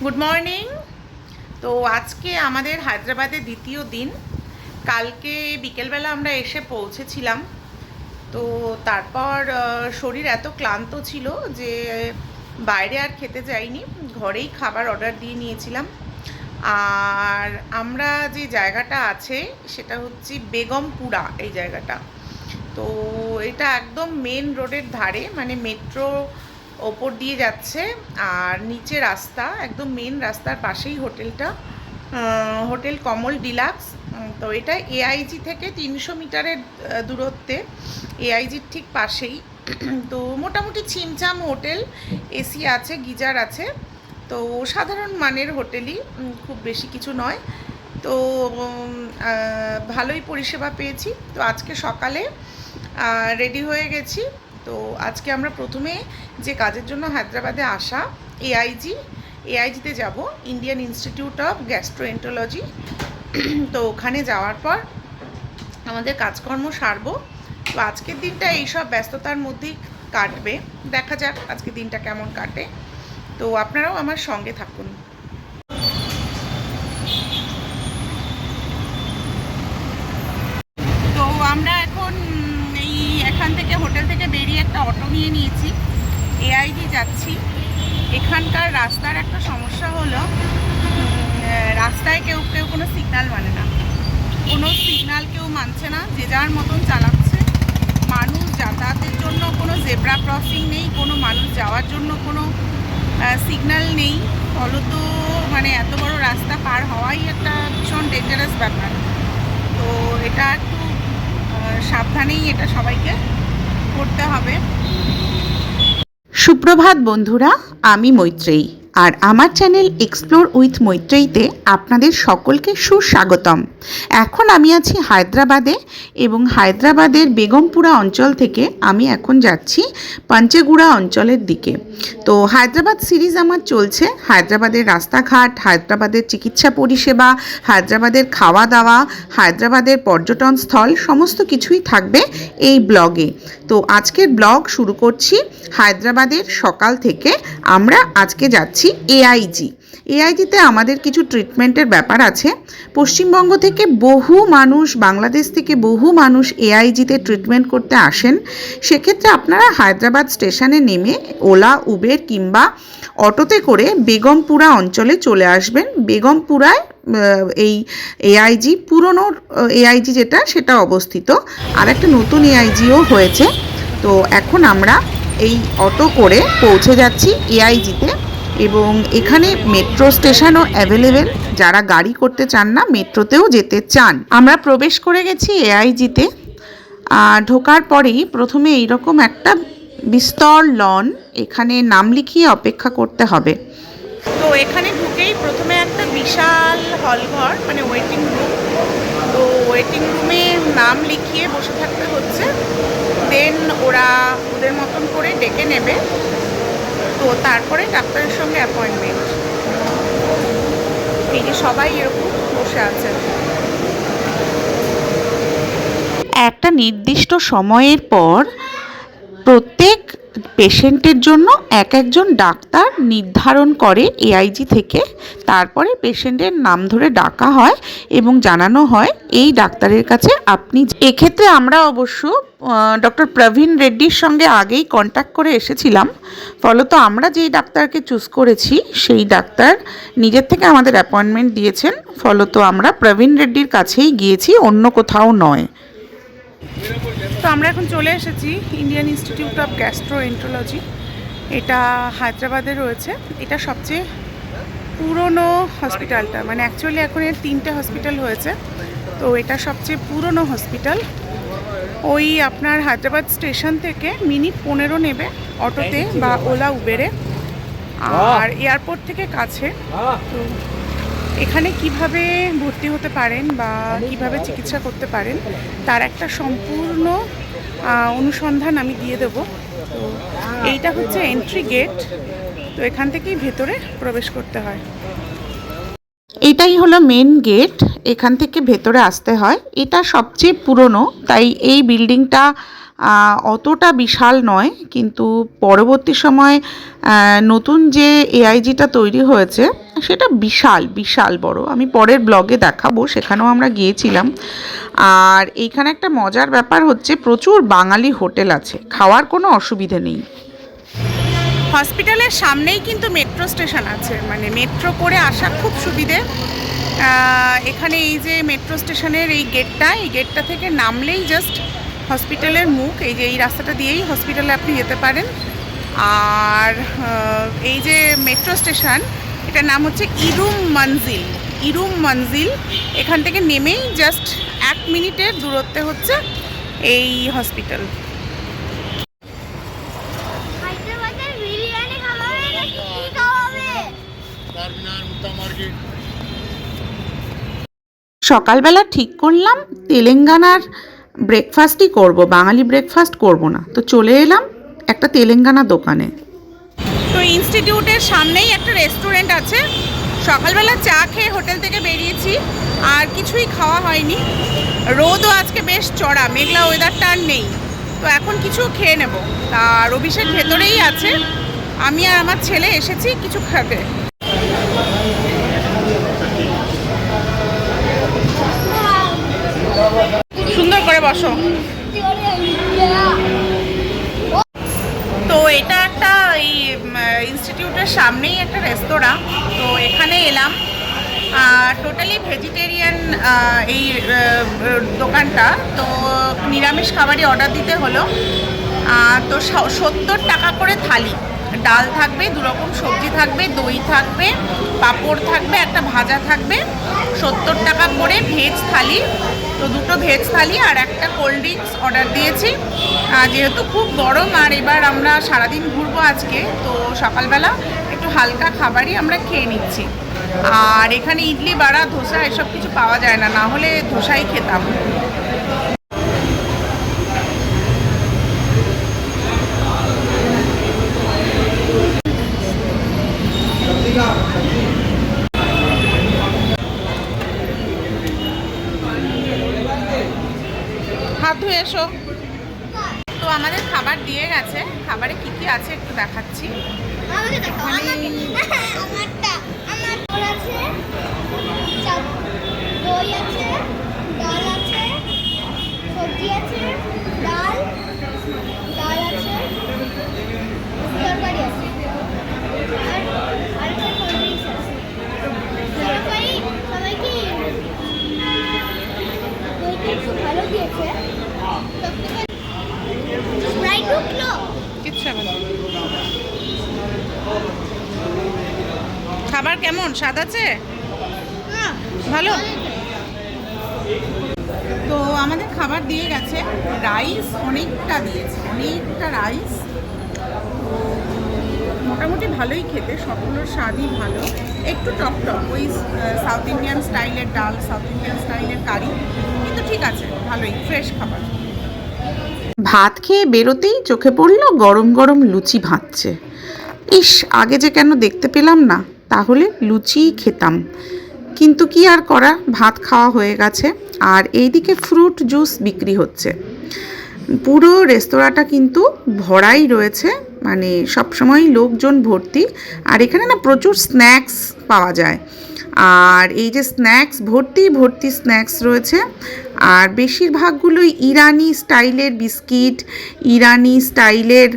Good morning. তো আজকে আমাদের হায়দ্রাবাদে দ্বিতীয় দিন। কালকে বিকেলবেলা আমরা এসে পৌঁছেছিলাম। তো তারপর শরীর এত ক্লান্ত ছিল যে বাইরে আর খেতে যাইনি, ঘরেই খাবার অর্ডার দিয়ে নিয়েছিলাম। আর আমরা যে জায়গাটা আছে সেটা হচ্ছে বেগমপুরা। এই জায়গাটা তো এটা একদম মেন রোডের ধারে, মানে মেট্রো ওপর দিয়ে যাচ্ছে আর নিচে রাস্তা, একদম মেন রাস্তার পাশেই হোটেলটা, হোটেল কমল ডিলাক্স। তো এটা এআইজি থেকে 300 মিটারের দূরত্বে, এআইজির ঠিক পাশেই। তো মোটামুটি ছিমছাম হোটেল, এসি আছে, গিজার আছে। তো সাধারণ মানের হোটেলই, খুব বেশি কিছু নয়। তো ভালোই পরিষেবা পেয়েছি। তো আজকে সকালে রেডি হয়ে গেছি। তো আজকে আমরা প্রথমে যে কাজের জন্য হায়দ্রাবাদে আসা, এআইজিতে যাব, ইন্ডিয়ান ইনস্টিটিউট অফ গ্যাস্ট্রোএন্টারোলজি। তো ওখানে যাওয়ার পর আমাদের কাজকর্ম সারবো। তো আজকের দিনটা এইসব ব্যস্ততার মধ্যেই কাটবে। দেখা যাক আজকের দিনটা কেমন কাটে। তো আপনারাও আমার সঙ্গে থাকুন। তো আমরা এখন এখান থেকে হোটেল থেকে বেরিয়ে একটা অটো নিয়ে নিয়েছি, এআইজি যাচ্ছি। এখানকার রাস্তার একটা সমস্যা হলো, রাস্তায় কেউ কোনো সিগন্যাল মানে না, কোনো সিগন্যাল কেউ মানছে না, যে যার মতন চালাচ্ছে। মানুষ যাতায়াতের জন্য কোনো জেব্রা ক্রসিং নেই, কোনো মানুষ যাওয়ার জন্য কোনো সিগন্যাল নেই। ফলত মানে এত বড় রাস্তা পার হওয়াই একটা ভীষণ ডেঞ্জারাস ব্যাপার। তো এটা একটু সাবধানেই এটা সবাইকে করতে হবে। সুপ্রভাত বন্ধুরা, আমি মৈত্রেয়ী, আর আমার চ্যানেল এক্সপ্লোর উইথ মৈত্রেয়ীতে আপনাদের সকলকে সুস্বাগতম। এখন আমি আছি হায়দ্রাবাদে, এবং হায়দ্রাবাদের বেগমপুরা অঞ্চল থেকে আমি এখন যাচ্ছি পাঞ্চেগুড়া অঞ্চলের দিকে। তো হায়দ্রাবাদ সিরিজ আমার চলছে, হায়দ্রাবাদের রাস্তাঘাট, হায়দ্রাবাদের চিকিৎসা পরিষেবা, হায়দ্রাবাদের খাওয়া দাওয়া, হায়দ্রাবাদের পর্যটন স্থল, সমস্ত কিছুই থাকবে এই ব্লগে। তো আজকের ব্লগ শুরু করছি হায়দ্রাবাদের সকাল থেকে। আমরা আজকে যাচ্ছি এআইজিতে আমাদের কিছু ট্রিটমেন্টের ব্যাপার আছে। পশ্চিমবঙ্গ থেকে বহু মানুষ, বাংলাদেশ থেকে বহু মানুষ এআইজিতে ট্রিটমেন্ট করতে আসেন। সেক্ষেত্রে আপনারা হায়দ্রাবাদ স্টেশনে নেমে ওলা, উবের কিংবা অটোতে করে বেগমপুরা অঞ্চলে চলে আসবেন। বেগমপুরায় এই এআইজি, পুরনো এআইজি যেটা, সেটা অবস্থিত। আর একটা নতুন এআইজিও হয়েছে। তো এখন আমরা এই অটো করে পৌঁছে যাচ্ছি এআইজিতে, এবং এখানে মেট্রো স্টেশনও অ্যাভেলেবেল। যারা গাড়ি করতে চান না, মেট্রোতেও যেতে চান। আমরা প্রবেশ করে গেছি এআইজিতে। ঢোকার পরেই প্রথমে এইরকম একটা বিস্তর লন, এখানে নাম লিখিয়ে অপেক্ষা করতে হবে। তো এখানে ঢুকেই প্রথমে একটা বিশাল হলঘর, মানে ওয়েটিং রুম। তো ওয়েটিং রুমে নাম লিখিয়ে বসে থাকতে হচ্ছে। দেন ওরা ওদের মতন করে ডেকে নেবে। তো তারপরে ডাক্তারের সঙ্গে অ্যাপয়েন্টমেন্ট। এই যে সবাই এরকম বসে আছে। একটা নির্দিষ্ট সময়ের পর প্রত্যেক পেশেন্টের জন্য একজন ডাক্তার নির্ধারণ করে এআইজি থেকে। তারপরে পেশেন্টের নাম ধরে ডাকা হয় এবং জানানো হয় এই ডাক্তারের কাছে আপনি। এক্ষেত্রে আমরা অবশ্য ডক্টর প্রবীণ রেড্ডির সঙ্গে আগেই কন্ট্যাক্ট করে এসেছিলাম। ফলত আমরা যেই ডাক্তারকে চুজ করেছি সেই ডাক্তার নিজের থেকে আমাদের অ্যাপয়েন্টমেন্ট দিয়েছেন। ফলত আমরা প্রবীণ রেড্ডির কাছেই গিয়েছি, অন্য কোথাও নয়। তো আমরা এখন চলে এসেছি ইন্ডিয়ান ইনস্টিটিউট অফ গ্যাস্ট্রোএন্টারোলজি। এটা হায়দ্রাবাদে রয়েছে। এটা সবচেয়ে পুরনো হসপিটালটা, মানে অ্যাকচুয়ালি এখন এর 3টে হসপিটাল হয়েছে। তো এটা সবচেয়ে পুরনো হসপিটাল। ওই আপনার হায়দ্রাবাদ স্টেশন থেকে মিনিট 15 নেবে অটোতে বা ওলা, উবেরে, আর এয়ারপোর্ট থেকে কাছে। তো এখানে কিভাবে ভর্তি হতে পারেন বা কিভাবে চিকিৎসা করতে পারেন তার একটা সম্পূর্ণ অনুসন্ধান আমি দিয়ে দেব। তো এইটা হচ্ছে এন্ট্রি গেট। তো এখান থেকেই ভেতরে প্রবেশ করতে হয়। এটাই হলো মেন গেট, এখান থেকে ভেতরে আসতে হয়। এটা সবচেয়ে পুরনো, তাই এই বিল্ডিংটা অতটা বিশাল নয়, কিন্তু পরবর্তী সময় নতুন যে এআইজিটা তৈরি হয়েছে সেটা বিশাল বিশাল বড়। আমি পরের ব্লগে দেখাবো, সেখানেও আমরা গিয়েছিলাম। আর এইখানে একটা মজার ব্যাপার হচ্ছে প্রচুর বাঙালি হোটেল আছে, খাওয়ার কোনো অসুবিধে নেই। হসপিটালের সামনেই কিন্তু মেট্রো স্টেশন আছে, মানে মেট্রো করে আসা খুব সুবিধে। এখানে এই যে মেট্রো স্টেশনের এই গেটটা থেকে নামলেই জাস্ট হসপিটালের মুখ, এই যে এই রাস্তাটা দিয়েই হসপিটালে আপনি যেতে পারেন। আর এই যে মেট্রো স্টেশন, এটার নাম হচ্ছে ইরুম মঞ্জিল। এখান থেকে নেমেই জাস্ট 1 মিনিটের দূরত্বে হচ্ছে এই হসপিটাল। সকালবেলা ঠিক করলাম তেলেঙ্গানার ব্রেকফাস্টই করব, বাঙালি ব্রেকফাস্ট করব না, তো চলে এলাম একটা তেলেঙ্গানা দোকানে। তো ইনস্টিটিউটের সামনেই একটা রেস্টুরেন্ট আছে। সকালবেলা চা খেয়ে হোটেল থেকে বেরিয়েছি, আর কিছুই খাওয়া হয়নি। রোদও আজকে বেশ চড়া, মেঘলা ওয়েদারটা আর নেই, তো এখন কিছু খেয়ে নেব। আর অভিষেক ভেতরেই আছে, আমি আর আমার ছেলে এসেছি কিছু খাবে। সুন্দর করে বসো। তো এটা একটা এই ইনস্টিটিউটের সামনেই একটা রেস্তোরাঁ, তো এখানে এলাম। টোটালি ভেজিটেরিয়ান এই দোকানটা, তো নিরামিষ খাবারই অর্ডার দিতে হলো। তো 70 টাকা করে থালি, ডাল থাকবে, 2 রকম সবজি থাকবে, দই থাকবে, পাঁপড় থাকবে, একটা ভাজা থাকবে। 70 টাকা করে ভেজ থালি, তো 2টো ভেজ থালি আর একটা কোল্ড ড্রিঙ্কস অর্ডার দিয়েছি। যেহেতু খুব গরম আর এবার আমরা সারাদিন ঘুরবো আজকে, তো সকালবেলা একটু হালকা খাবারই আমরা খেয়ে নিচ্ছি। আর এখানে ইডলি, বড়া, ধোসা এসব কিছু পাওয়া যায় না, না হলে ধোসাই খেতাম। হাত ধুয়ে এসো। তো আমাদের খাবার দিয়ে গেছে, খাবারে কি কি আছে একটু দেখাচ্ছি। খাবার কেমন, স্বাদ আছে? ভালো। তো আমাদের খাবার দিয়ে গেছে, রাইস অনেকটা দিয়েছে, অনেকটা রাইস। মোটামুটি ভালোই খেতে, সবগুলোর স্বাদই ভালো। একটু টক টক, ওই সাউথ ইন্ডিয়ান স্টাইলের ডাল, সাউথ ইন্ডিয়ান স্টাইলের কারি, কিন্তু ঠিক আছে, ভালোই ফ্রেশ খাবার। ভাত খেয়ে বেরোতেই চোখে পড়লো গরম গরম লুচি ভাজছে। ইস, আগে যে কেন দেখতে পেলাম না, তাহলে লুচিই খেতাম। কিন্তু কি আর করা, ভাত খাওয়া হয়ে গেছে। আর এইদিকে ফ্রুট জুস বিক্রি হচ্ছে। পুরো রেস্তোরাঁটা কিন্তু ভরাই রয়েছে, মানে সবসময় লোকজন ভর্তি। আর এখানে না প্রচুর স্ন্যাক্স পাওয়া যায়, আর এই যে স্ন্যাক্স ভর্তি ভর্তি স্ন্যাক্স রয়েছে। আর বেশিরভাগগুলোই ইরানি স্টাইলের বিস্কিট, ইরানি স্টাইলের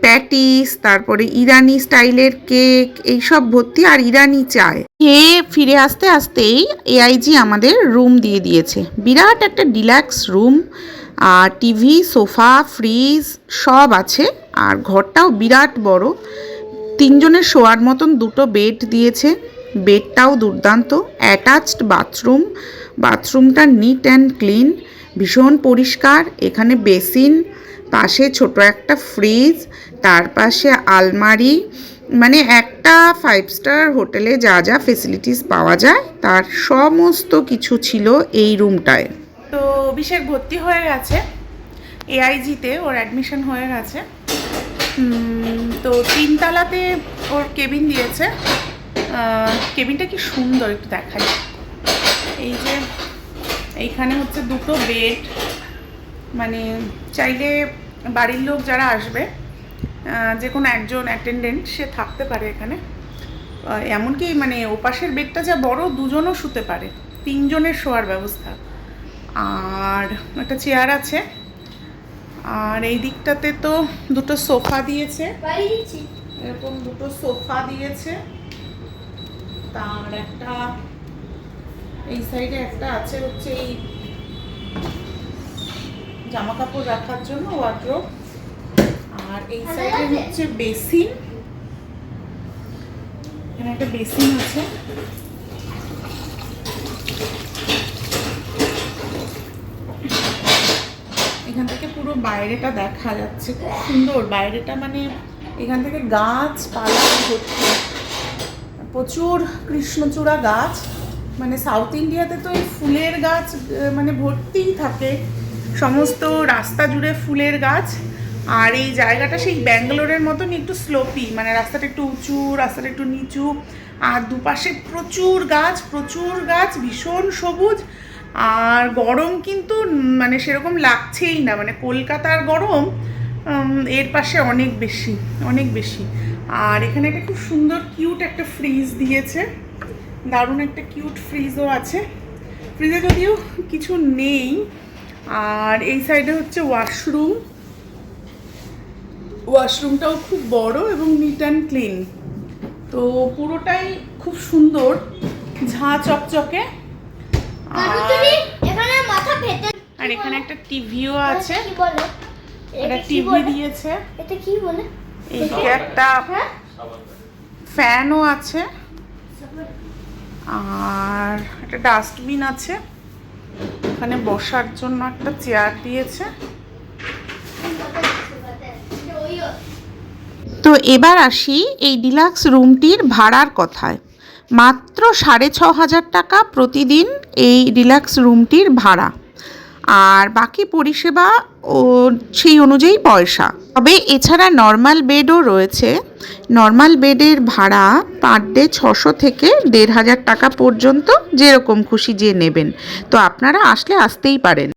প্যাটিস, তারপরে ইরানি স্টাইলের কেক, এইসব ভর্তি, আর ইরানি চায়। খেয়ে ফিরে আসতে আসতেই এআইজি আমাদের রুম দিয়ে দিয়েছে, বিরাট একটা ডিলাক্স রুম। আর টিভি, সোফা, ফ্রিজ সব আছে, আর ঘরটাও বিরাট বড়। 3 জনের শোয়ার মতন 2টো বেড দিয়েছে, বেডটাও দুর্দান্ত। অ্যাটাচড বাথরুম, বাথরুমটা নিট অ্যান্ড ক্লিন, ভীষণ পরিষ্কার। এখানে বেসিন, পাশে ছোট একটা ফ্রিজ, তার পাশে আলমারি, মানে একটা 5 স্টার হোটেলে যা যা ফেসিলিটিস পাওয়া যায় তার সমস্ত কিছু ছিল এই রুমটায়। তো অভিষেক ভর্তি হয়ে গেছে এআইজিতে, ওর অ্যাডমিশন হয়ে গেছে। তো 3 তলাতে ওর কেবিন দিয়েছে। কেবিনটা কি সুন্দর, একটু দেখাই। এই যে এইখানে হচ্ছে দুটো বেড, মানে চাইলে বাড়ির লোক যারা আসবে যে কোনো একজন অ্যাটেন্ডেন্ট সে থাকতে পারে এখানে। এমনকি মানে ওপাশের বেডটা যা বড়, দুজনও শুতে পারে, 3 জনের শোয়ার ব্যবস্থা। আর একটা চেয়ার আছে। আর এই দিকটাতে তো দুটো সোফা দিয়েছে, এরকম দুটো সোফা দিয়েছে। তার একটা এই সাইডে একটা আছে হচ্ছে এই জামা কাপড় রাখার জন্য ওয়ার্ড্রোব। আর এই সাইডে হচ্ছে বেসিন, এখানে একটা বেসিন আছে। এখান থেকে পুরো বাইরেটা দেখা যাচ্ছে, খুব সুন্দর বাইরেটা, মানে এখান থেকে গাছপালা ভর্তি, প্রচুর কৃষ্ণচূড়া গাছ। মানে সাউথ ইন্ডিয়াতে তো এই ফুলের গাছ মানে ভর্তিই থাকে, সমস্ত রাস্তা জুড়ে ফুলের গাছ। আর এই জায়গাটা সেই ব্যাঙ্গালোরের মতন একটু স্লোপি, মানে রাস্তাটা একটু উঁচু, রাস্তাটা একটু নিচু, আর দুপাশে প্রচুর গাছ, ভীষণ সবুজ। আর গরম কিন্তু মানে সেরকম লাগছেই না, মানে কলকাতার গরম এর পাশে অনেক বেশি। আর এখানে একটা খুব সুন্দর কিউট একটা ফ্রিজ দিয়েছে, দারুণ একটা কিউট ফ্রিজও আছে। ফ্রিজে যদিও কিছু নেই। আর এই সাইডে হচ্ছে ওয়াশরুমটাও খুব বড় এবং নিট অ্যান্ড ক্লিন। তো পুরোটাই খুব সুন্দর, ঝাঁ চকচকে। আর এখানে একটা টিভিও আছে, একটা টিভি দিয়েছে। এটা কি বলে? এইদিকে একটা ফ্যানও আছে, আর একটা ডাস্টবিন আছে। এখানে বসার জন্য একটা চেয়ার দিয়েছে। তো এবার আসি এই ডিলাক্স রুমটির ভাড়ার কথায়। মাত্র 6,500 টাকা প্রতিদিন এই ডিলাক্স রুমটির ভাড়া, আর বাকি পরিষেবা ও সেই অনুযায়ী পয়সা। তবে এছাড়া নর্মাল বেডও রয়েছে। নর্মাল বেডের ভাড়া পার ডে 600 থেকে 1,500 টাকা পর্যন্ত, যেরকম খুশি যে নেবেন। তো আপনারা আসতেই পারেন।